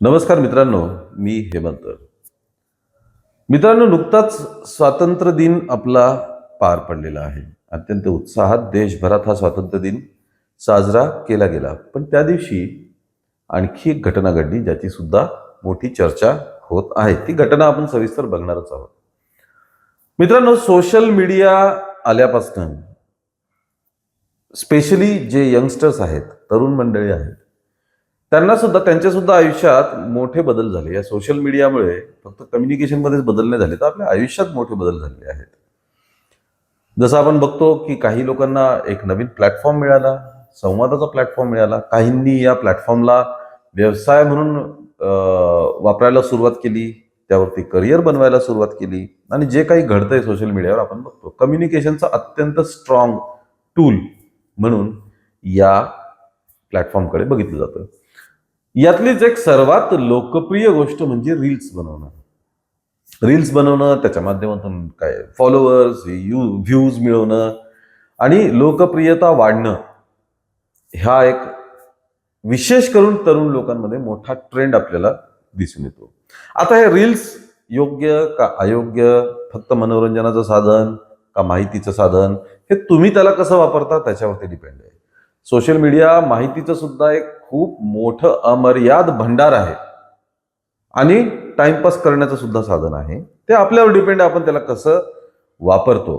नमस्कार मित्रांनो, मी हेमंत. मित्रांनो, नुकताच स्वातंत्र्य दिन आपला पार पडलेला आहे. अत्यंत उत्साहात देशभरात हा स्वातंत्र्य दिन साजरा केला गेला. पण त्या दिवशी आणखी एक घटना घडली, ज्याची सुद्धा मोठी चर्चा होत आहे. ती घटना आपण सविस्तर बघणारच आहोत. मित्रांनो, सोशल मीडिया आल्यापासून स्पेशली जे यंगस्टर्स आहेत, तरुण मंडळी आहेत, त्यांच्या सुद्धा आयुष्यात मोठे बदल झाले. या सोशल मीडियामुळे फक्त कम्युनिकेशनमध्येच बदल नाही झाले, तर आपल्या आयुष्यात मोठे बदल झालेले आहेत. जसं आपण बघतो की काही लोकांना एक नवीन प्लॅटफॉर्म मिळाला, संवादाचा प्लॅटफॉर्म मिळाला. काहींनी या प्लॅटफॉर्मला व्यवसाय म्हणून वापरायला सुरुवात केली, त्यावरती करिअर बनवायला सुरुवात केली. आणि जे काही घडतंय सोशल मीडियावर आपण बघतो, कम्युनिकेशनचा अत्यंत स्ट्रॉंग टूल म्हणून या प्लॅटफॉर्मकडे बघितलं जातं. यातलीच एक सर्वात लोकप्रिय गोष्ट म्हणजे रील्स बनवणं. त्याच्या माध्यमातून काय फॉलोअर्स, व्ह्यूज मिळवणं आणि लोकप्रियता वाढणं, हा एक विशेष करून तरुण लोकांमध्ये मोठा ट्रेंड आपल्याला दिसून येतो. आता हे रील्स योग्य का अयोग्य, फक्त मनोरंजनाचं साधन का माहितीचं साधन, हे तुम्ही त्याला कसं वापरता त्याच्यावरती डिपेंड आहे. सोशल मीडिया माहितीचं सुद्धा एक खूप मोठं अमर्याद भंडार आहे आणि टाइमपास करण्याचं सुद्धा साधन आहे. ते आपल्यावर डिपेंड आहे, आपण त्याला कसं वापरतो.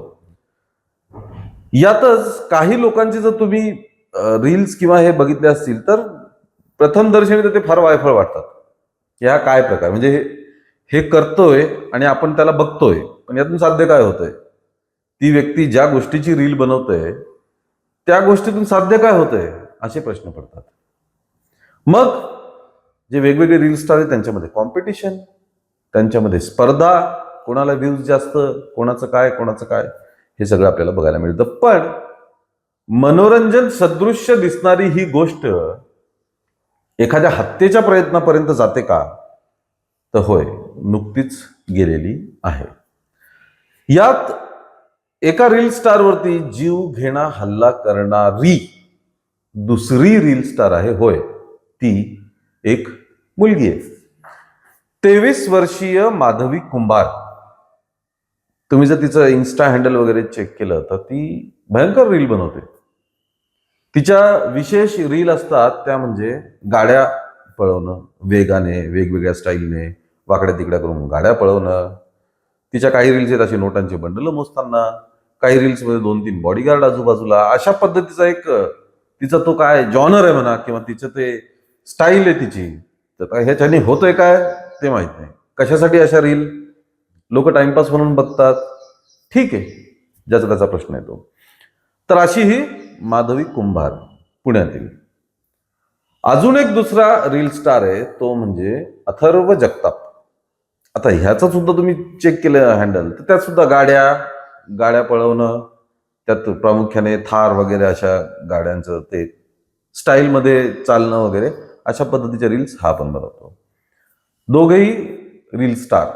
यातच काही लोकांचे जर तुम्ही रील्स किंवा हे बघितले असतील तर प्रथम दर्शनी तर ते फार वायफळ वाटतात. हा काय प्रकार, म्हणजे हे करतोय आणि आपण त्याला बघतोय, पण यातून साध्य काय होतंय? ती व्यक्ती ज्या गोष्टीची रील बनवतोय त्या गोष्टीतून साध्य काय होतंय, असे प्रश्न पडतात. मग जे वेगवेगळे रील स्टार आहेत त्यांच्यामध्ये कॉम्पिटिशन, त्यांच्यामध्ये स्पर्धा, कोणाला व्ह्यूज जास्त, कोणाचं काय, हे सगळं आपल्याला बघायला मिळतं. पण मनोरंजन सदृश्य दिसणारी ही गोष्ट एखाद्या हत्येच्या प्रयत्नापर्यंत जाते का? तर होय, नुकतीच गेलेली आहे. यात एका रील स्टारवरती जीव घेणा हल्ला करणारी दुसरी रील स्टार आहे. होय, ती एक मुलगी आहे. 23 वर्षीय माधवी कुंभार. तुम्ही जर तिचं इन्स्टा हँडल वगैरे चेक केलं तर ती भयंकर रील बनवते. तिच्या विशेष रील असतात त्या म्हणजे गाड्या पळवणं, वेगाने, वेगवेगळ्या स्टाईलने, वाकड्या तिकड्या करून गाड्या पळवणं. तिच्या काही रील्स आहेत अशी नोटांची बंडल मोजताना, काही रील्स मध्ये 2-3 बॉडीगार्ड आजूबाजूला, अशा पद्धतीचा एक तिचा तो काय जॉनर आहे म्हणा, किंवा तिचं ते स्टाईल आहे तिची. तर ह्याच्याने होतंय काय ते माहित नाही. कशासाठी अशा रील लोक टाइमपास म्हणून बघतात, ठीक आहे, ज्याचा त्याचा प्रश्न येतो. तर अशी ही माधवी कुंभार पुण्यातील. अजून एक दुसरा रील स्टार आहे, तो म्हणजे अथर्व जगताप. आता ह्याचा सुद्धा तुम्ही चेक केलं हँडल तर त्यात सुद्धा गाड्या पळवणं, त्यात प्रामुख्याने थार वगैरे अशा गाड्यांचं ते स्टाईलमध्ये चालणं वगैरे, अशा पद्धतीच्या रील्स हा पण बनवतो. दोघेही रील स्टार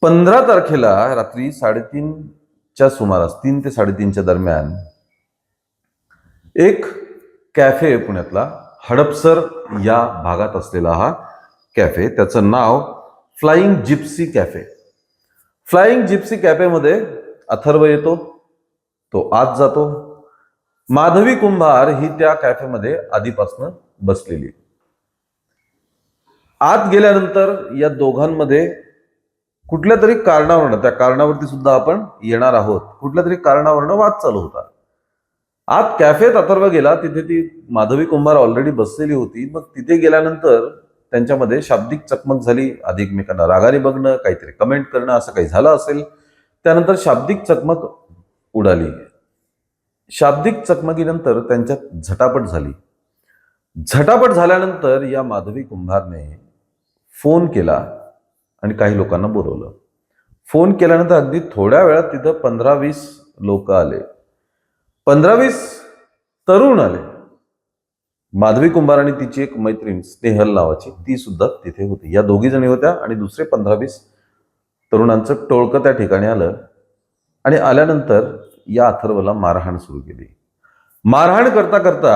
15 तारखेला रात्री 3:30च्या सुमारास, 3 ते 3:30च्या दरम्यान, एक कॅफे पुण्यातला, हडपसर या भागात असलेला हा कॅफे, त्याचं नाव flying gypsy cafe. Flying gypsy कॅफेमध्ये अथर्व येतो, तो आत जातो. माधवी कुंभार ही त्या कॅफेमध्ये आधीपासून बसलेली. आत गेल्यानंतर या दोघांमध्ये कुठल्या तरी कारणावरनं, त्या कारणावरती सुद्धा आपण येणार आहोत, कुठल्या तरी कारणावरनं वाद चालू होता. आत कॅफेत अथर्व गेला, तिथे ती माधवी कुंभार ऑलरेडी बसलेली होती. मग तिथे गेल्यानंतर त्यांच्यामध्ये शाब्दिक चकमक झाली, आधी एकमेकांना रागाने बघणं, काहीतरी कमेंट करणं, असं काही झालं असेल. त्यानंतर शाब्दिक चकमक उडाली. शाब्दिक चकमकीनंतर त्यांच्यात झटापट झाली. झटापट झाल्यानंतर या माधवी कुंभारने फोन केला आणि काही लोकांना बोलवलं. फोन केल्यानंतर अगदी थोड्या वेळात तिथं 15-20 लोक आले, 15-20 तरुण आले. माधवी कुंभार आणि तिची एक मैत्रीण स्नेहल नावाची, ती सुद्धा तिथे होती. या दोघी जणी होत्या आणि दुसरे 15-20 तरुणांचं टोळकं त्या ठिकाणी आलं. आणि आल्यानंतर या अथर्वला मारहाण सुरू केली. मारहाण करता करता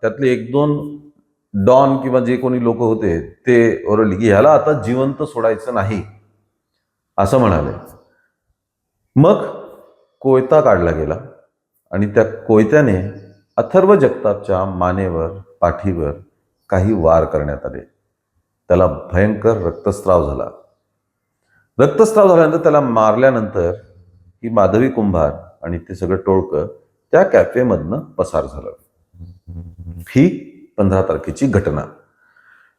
त्यातले 1-2 डॉन किंवा जे कोणी लोक होते ते ओरडली की ह्याला आता जिवंत सोडायचं नाही असं म्हणाले. मग कोयता काढला गेला आणि त्या कोयत्याने अथर्व जगतापच्या मानेवर, पाठीवर काही वार करण्यात आले. त्याला भयंकर रक्तस्राव झाला. रक्तस्राव झाल्यानंतर त्याला मारल्यानंतर ही माधवी कुंभार आणि ते सगळं टोळकं त्या कॅफेमधनं पसार झालं. ही 15 तारखेची घटना.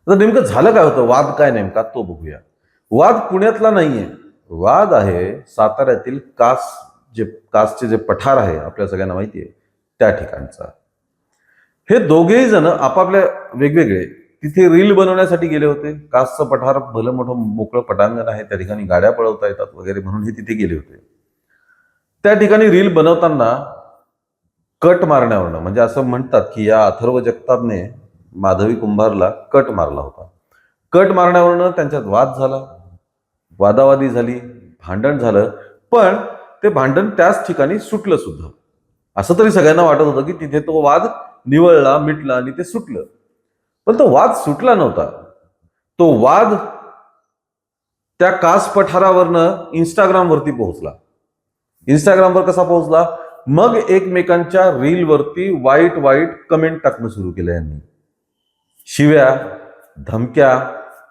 तर नेमकं झालं काय होतं, वाद काय नेमका तो बघूया. वाद पुण्यातला नाहीये, वाद आहे साताऱ्यातील कासचे जे पठार आहे आपल्या सगळ्यांना माहिती आहे त्या ठिकाणचा. हे दोघेही जण आपापल्या वेगवेगळे तिथे रील बनवण्यासाठी गेले होते. कासचं पठार भलं मोठं मोकळं पटांगण आहे, त्या ठिकाणी गाड्या पळवता येतात वगैरे म्हणून हे तिथे गेले होते. त्या ठिकाणी रील बनवताना कट मारण्यावरनं, म्हणजे असं म्हणतात की या अथर्व जगतापने माधवी कुंभारला कट मारला होता. कट मारण्यावरनं त्यांच्यात वाद झाला, वादावादी झाली, भांडण झालं. पण ते भांडण त्याच ठिकाणी सुटलं सुद्धा. असं तरी सगळ्यांना वाटत होतं की तिथे तो वाद निवळला, मिटला आणि ते सुटलं. पण तो वाद सुटला नव्हता. तो वाद त्या कास पठारावरनं इंस्टाग्रामवरती पोहोचला. इंस्टाग्रामवर कसा पोहोचला? मग एकमेकांच्या रीलवरती वाईट वाईट कमेंट टाकणं सुरू केलं यांनी. शिव्या, धमक्या,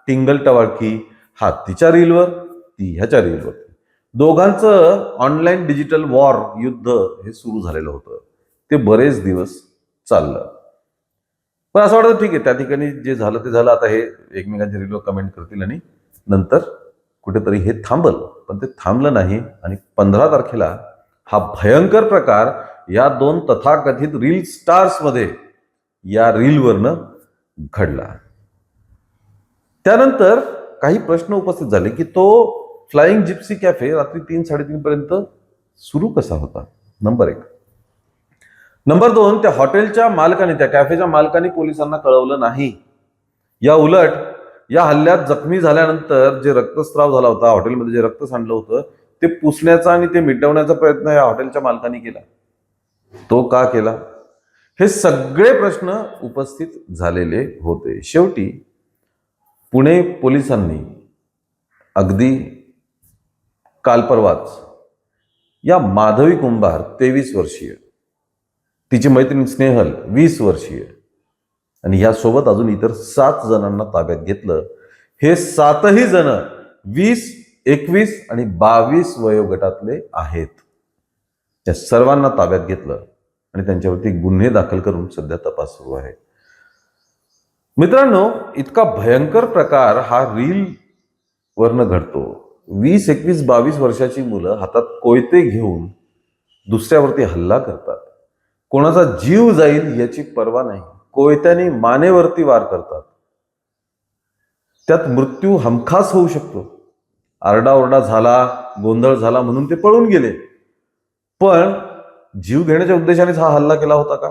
टिंगल-टवाळकी, हा तिच्या रीलवर, ती ह्याच्या रीलवर. दोघांचं ऑनलाईन डिजिटल वॉर, युद्ध हे सुरू झालेलं होतं. ते बरेच दिवस चाललं. पण असं वाटतं ठीक आहे, त्या ठिकाणी जे झालं ते झालं. आता हे एकमेकांच्या रीलवर कमेंट करतील आणि नंतर कुठेतरी हे थांबल. पण ते थांबलं नाही आणि 15 तारखेला हा भयंकर प्रकार या 2 तथाकथित रील स्टार्समध्ये या रीलवरनं घडला. त्यानंतर काही प्रश्न उपस्थित झाले की तो फ्लाइंग जिप्सी कॅफे रात्री 3-3:30 पर्यंत सुरू कसा होता, नंबर 1. नंबर 2, त्या हॉटेलच्या मालकाने, त्या कॅफेच्या मालकाने पोलिसांना कळवलं नाही. या उलट या हल्ल्यात जखमी झाल्यानंतर जे रक्तस्राव झाला होता, हॉटेलमध्ये जे रक्त सांडलं होतं, ते पुसण्याचा आणि ते मिटवण्याचा प्रयत्न या हॉटेलच्या मालकाने केला. तो का केला? हे सगळे प्रश्न उपस्थित झालेले होते. शेवटी पुणे पोलिसांनी अगदी काल परवाच या माधवी कुंभार 23 वर्षीय, तिची मैत्रीण स्नेहल 20 वर्षीय आणि यासोबत अजून इतर 7 जणांना ताब्यात घेतलं. हे 7ही जण 20, 21 आणि 22 वयोगटातले आहेत. त्या सर्वांना ताब्यात घेतलं आणि त्यांच्यावरती गुन्हे दाखल करून सध्या तपास सुरू आहे. मित्रांनो, इतका भयंकर प्रकार हा रील वरनं घडतो. 20, 21, 22 वर्षाची मुलं हातात कोयते घेऊन दुसऱ्यावरती हल्ला करतात. कोणाचा जीव जाईल याची पर्वा नाही. कोयत्याने मानेवरती वार करतात. त्यात मृत्यू हमखास होऊ शकतो. आरडाओरडा झाला, गोंधळ झाला म्हणून ते पळून गेले. पण जीव घेण्याच्या उद्देशानेच हा हल्ला केला होता का?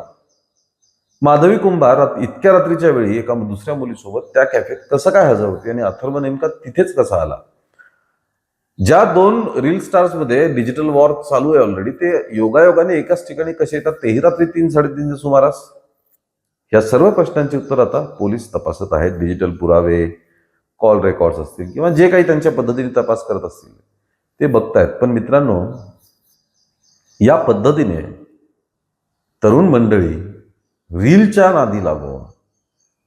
माधवी कुंभार इतक्या रात्रीच्या वेळी एका दुसऱ्या मुलीसोबत त्या कॅफेत कसं काय हजर होती आणि अथर्व नेमका तिथेच कसा आला? ज्या 2 रील स्टार्समध्ये डिजिटल वॉर चालू आहे ऑलरेडी, ते योगायोगाने एकाच ठिकाणी कसे येतात, तेही रात्री 3-3:30 सुमारास? या सर्व प्रश्नांची उत्तर आता पोलीस तपासत आहेत. डिजिटल पुरावे, कॉल रेकॉर्ड्स असतील किंवा जे काही त्यांच्या पद्धतीने तपास करत असतील ते बघतायत. पण मित्रांनो, या पद्धतीने तरुण मंडळी रीलच्या नादी लागून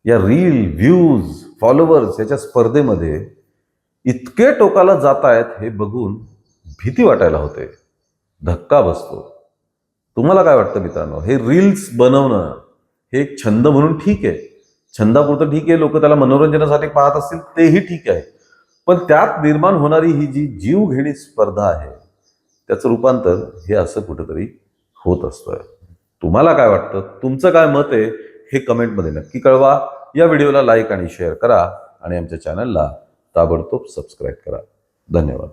या रील, व्ह्यूज, फॉलोअर्स याच्या स्पर्धेमध्ये इतके टोकाला जात आहेत हे बघून भीती वाटायला होते, धक्का बसतो. तुम्हाला काय वाटतं मित्रांनो? हे रील्स बनवणं हे एक छंद म्हणून ठीक आहे, छंदापुरतं ठीक आहे, लोक त्याला मनोरंजनासाठी पाहत असतील तेही ठीक आहे. पण त्यात निर्माण होणारी ही जी जीवघेणी स्पर्धा आहे त्याचं रूपांतर हे असं कुठेतरी होत असतं. तुम्हाला काय वाटतं? तुमचं काय मत आहे हे कमेंटमध्ये नक्की कळवा. या व्हिडिओला लाईक आणि शेअर करा आणि आमच्या चॅनलला ताबडतोब सबस्क्राईब करा. धन्यवाद.